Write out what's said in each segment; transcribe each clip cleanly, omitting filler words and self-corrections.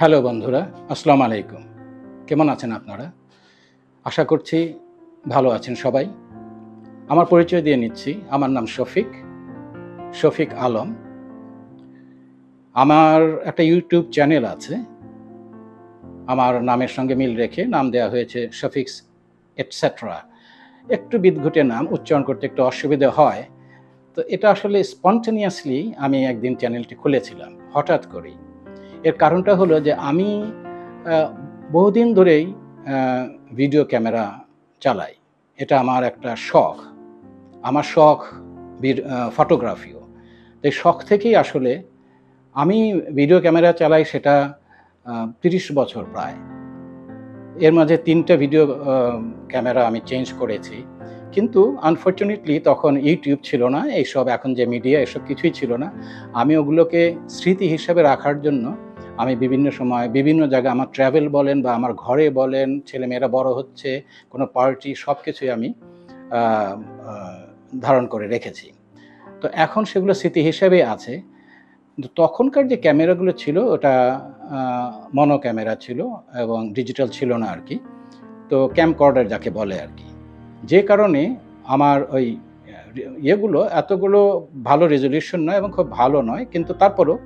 Hello বন্ধুরা, আসসালামু আলাইকুম। কেমন আছেন আপনারা? আশা করছি ভালো আছেন সবাই। আমার পরিচয় দিয়ে নিচ্ছি। আমার নাম শফিক আলম। আমার একটা ইউটিউব চ্যানেল আছে। আমার নামের সঙ্গে মিল রেখে নাম দেওয়া হয়েছে শফিকস এটসেট্রা। একটু বিদঘুটে নাম, উচ্চারণ করতে একটু অসুবিধা হয়। তো এটা আসলে স্পন্টেনিয়াসলি আমি একদিন চ্যানেলটি খুলেছিলাম, হঠাৎ করেই। এর কারণটা হলো যে আমি বহুদিন ধরেই ভিডিও ক্যামেরা চালাই। এটা আমার একটা শখ। আমার শখ ফটোগ্রাফিও। তো এই শখ থেকেই আসলে আমি ভিডিও ক্যামেরা চালাই, সেটা ৩০ বছর প্রায়। এর মাঝে ৩টা ভিডিও ক্যামেরা আমি চেঞ্জ করেছি। কিন্তু আনফরচুনেটলি তখন ইউটিউব ছিল না, এইসব এখন যে মিডিয়া এসব কিছুই ছিল না। আমি ওগুলোকে স্মৃতি হিসাবে রাখার জন্য আমি বিভিন্ন সময় বিভিন্ন জায়গায় আমার ট্রাভেল বলেন বা আমার ঘরে বলেন, ছেলেমেয়েরা বড় হচ্ছে, কোনো পার্টি, সব কিছুই আমি ধারণ করে রেখেছি। তো এখন সেগুলো স্মৃতি হিসেবেই আছে। কিন্তু তখনকার যে ক্যামেরাগুলো ছিল ওটা মনো ক্যামেরা ছিল এবং ডিজিটাল ছিল না আর কি। তো ক্যামকর্ডার যাকে বলে আর কি। যে কারণে আমার ওই ইয়েগুলো এতগুলো ভালো রেজলিউশন নয় এবং খুব ভালো নয়, কিন্তু তারপরও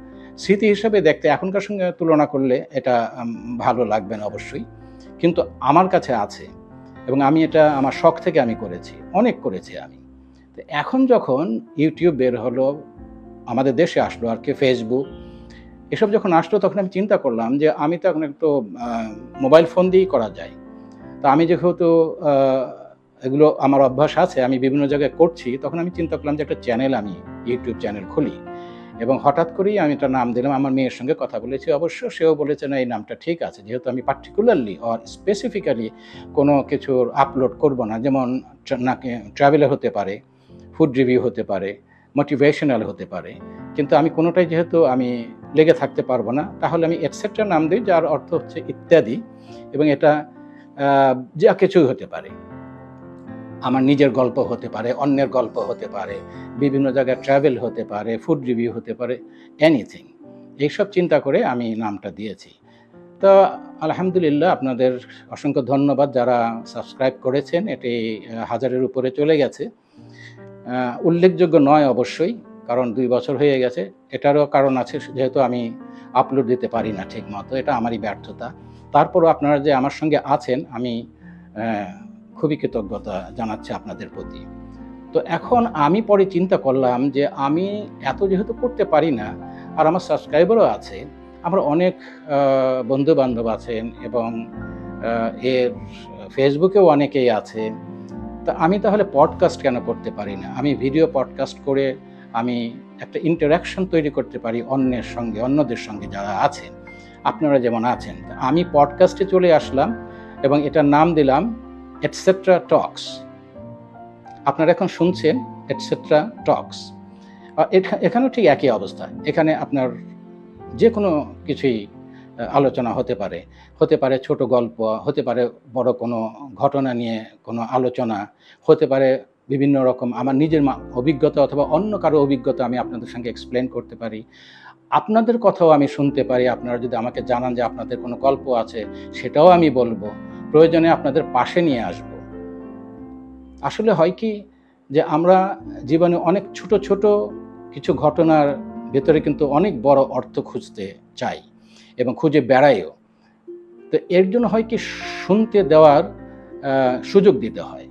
স্মৃতি হিসাবে দেখতে এখনকার সঙ্গে তুলনা করলে এটা ভালো লাগবে না অবশ্যই, কিন্তু আমার কাছে আছে এবং আমি এটা আমার শখ থেকে আমি করেছি, অনেক করেছি আমি। তো এখন যখন ইউটিউব বের হলো, আমাদের দেশে আসলো আর কি, ফেসবুক এসব যখন আসলো, তখন আমি চিন্তা করলাম যে আমি তো এখন একটু মোবাইল ফোন দিয়েই করা যায়। তো আমি যেহেতু এগুলো আমার অভ্যাস আছে, আমি বিভিন্ন জায়গায় করছি, তখন আমি চিন্তা করলাম যে একটা চ্যানেল, আমি ইউটিউব চ্যানেল খুলি। এবং হঠাৎ করেই আমি একটা নাম দিলাম। আমার মেয়ের সঙ্গে কথা বলেছি অবশ্য, সেও বলেছে না এই নামটা ঠিক আছে, যেহেতু আমি পার্টিকুলারলি অর স্পেসিফিক্যালি কোনো কিছুর আপলোড করব না, যেমন ট্রাভেলার হতে পারে, ফুড রিভিউ হতে পারে, মোটিভেশনাল হতে পারে, কিন্তু আমি কোনোটাই যেহেতু আমি লেগে থাকতে পারবো না, তাহলে আমি এটসেট্রা নাম দিই, যার অর্থ হচ্ছে ইত্যাদি। এবং এটা যা কিছুই হতে পারে, আমার নিজের গল্প হতে পারে, অন্যের গল্প হতে পারে, বিভিন্ন জায়গায় ট্রাভেল হতে পারে, ফুড রিভিউ হতে পারে, এনিথিং। এইসব চিন্তা করে আমি নামটা দিয়েছি। তো আলহামদুলিল্লাহ, আপনাদের অসংখ্য ধন্যবাদ যারা সাবস্ক্রাইব করেছেন। এটি 1000-এর উপরে চলে গেছে। উল্লেখযোগ্য নয় অবশ্যই, কারণ 2 বছর হয়ে গেছে। এটারও কারণ আছে, যেহেতু আমি আপলোড দিতে পারি না ঠিক মতো, এটা আমারই ব্যর্থতা। তারপরও আপনারা যে আমার সঙ্গে আছেন, আমি খুবই কৃতজ্ঞতা জানাচ্ছি আপনাদের প্রতি। তো এখন আমি পরে চিন্তা করলাম যে আমি এত যেহেতু করতে পারি না, আর আমার সাবস্ক্রাইবারও আছে, আমার অনেক বন্ধু-বান্ধব আছেন এবং এর ফেসবুকেও অনেকেই আছে। তা আমি তাহলে পডকাস্ট কেন করতে পারি না? আমি ভিডিও পডকাস্ট করে আমি একটা ইন্টারাকশন তৈরি করতে পারি অন্যের সঙ্গে, অন্যদের সঙ্গে যারা আছেন, আপনারা যেমন আছেন। আমি পডকাস্টে চলে আসলাম এবং এটার নাম দিলাম এটসেট্রা টক্স। আপনারা এখন শুনছেন এটসেট্রা টক্স। এখানেও ঠিক একই অবস্থা। এখানে আপনার যে কোনো কিছুই আলোচনা হতে পারে। হতে পারে ছোট গল্প, হতে পারে বড় কোনো ঘটনা নিয়ে কোনো আলোচনা, হতে পারে বিভিন্ন রকম আমার নিজের অভিজ্ঞতা অথবা অন্য কারো অভিজ্ঞতা আমি আপনাদের সঙ্গে এক্সপ্লেন করতে পারি। আপনাদের কথাও আমি শুনতে পারি। আপনারা যদি আমাকে জানান যে আপনাদের কোনো গল্প আছে, সেটাও আমি বলবো। প্রয়োজনে আপনাদের পাশে নিয়ে আসবো। আসলে হয় কি, যে আমরা জীবনে অনেক ছোট ছোট কিছু ঘটনার ভেতরে কিন্তু অনেক বড় অর্থ খুঁজতে চাই এবং খুঁজে বেড়াইও। তো এর জন্য হয় কি, শুনতে দেওয়ার সুযোগ দিতে হয়।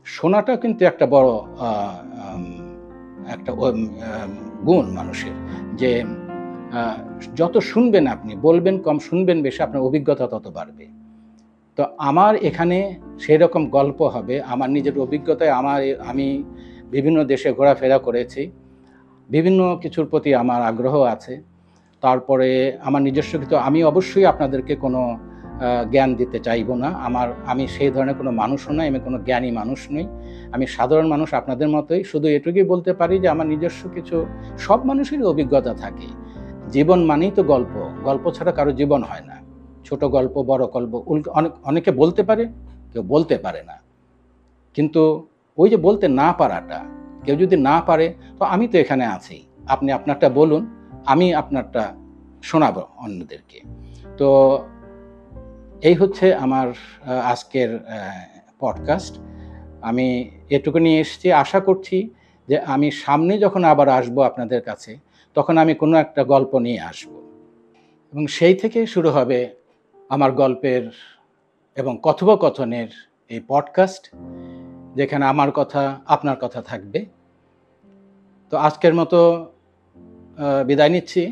শোনাটা কিন্তু একটা বড় একটা গুণ মানুষের, যে যত শুনবেন আপনি, বলবেন কম, শুনবেন বেশি, আপনার অভিজ্ঞতা তত বাড়বে। তো আমার এখানে সেই রকম গল্প হবে আমার নিজের অভিজ্ঞতায়। আমি বিভিন্ন দেশে ঘোরাফেরা করেছি, বিভিন্ন কিছুর প্রতি আমার আগ্রহ আছে। তারপরে আমার নিজস্ব কিছু, আমি অবশ্যই আপনাদেরকে কোনো জ্ঞান দিতে চাইব না। আমি সেই ধরনের কোনো মানুষও নই, আমি কোনো জ্ঞানী মানুষ নই। আমি সাধারণ মানুষ আপনাদের মতোই। শুধু এটুকুই বলতে পারি যে আমার নিজস্ব কিছু, সব মানুষেরই অভিজ্ঞতা থাকে। জীবন মানেই তো গল্প, গল্প ছাড়া কারো জীবন হয় না। ছোট গল্প, বড় গল্প, অনেকে বলতে পারে, কেউ বলতে পারে না। কিন্তু ওই যে বলতে না পারাটা, কেউ যদি না পারে, তো আমি তো এখানে আছি, আপনি আপনারটা বলুন, আমি আপনারটা শোনাবো অন্যদেরকে। তো এই হচ্ছে আমার আজকের পডকাস্ট। আমি এটুকু নিয়ে এসেছি, আশা করছি যে আমি সামনে যখন আবার আসবো আপনাদের কাছে, তখন আমি কোনো একটা গল্প নিয়ে আসবো এবং সেই থেকে শুরু হবে আমার গল্পের এবং কথোপকথনের এই পডকাস্ট, যেখানে আমার কথা আপনার কথা থাকবে। তো আজকের মতো বিদায় নিচ্ছি।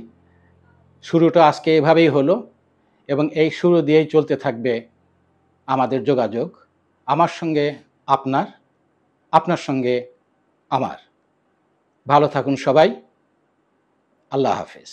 শুরুটা আজকে এভাবেই হলো এবং এই শুরু দিয়েই চলতে থাকবে আমাদের যোগাযোগ, আমার সঙ্গে আপনার, আপনার সঙ্গে আমার। ভালো থাকুন সবাই। আল্লাহ হাফেজ।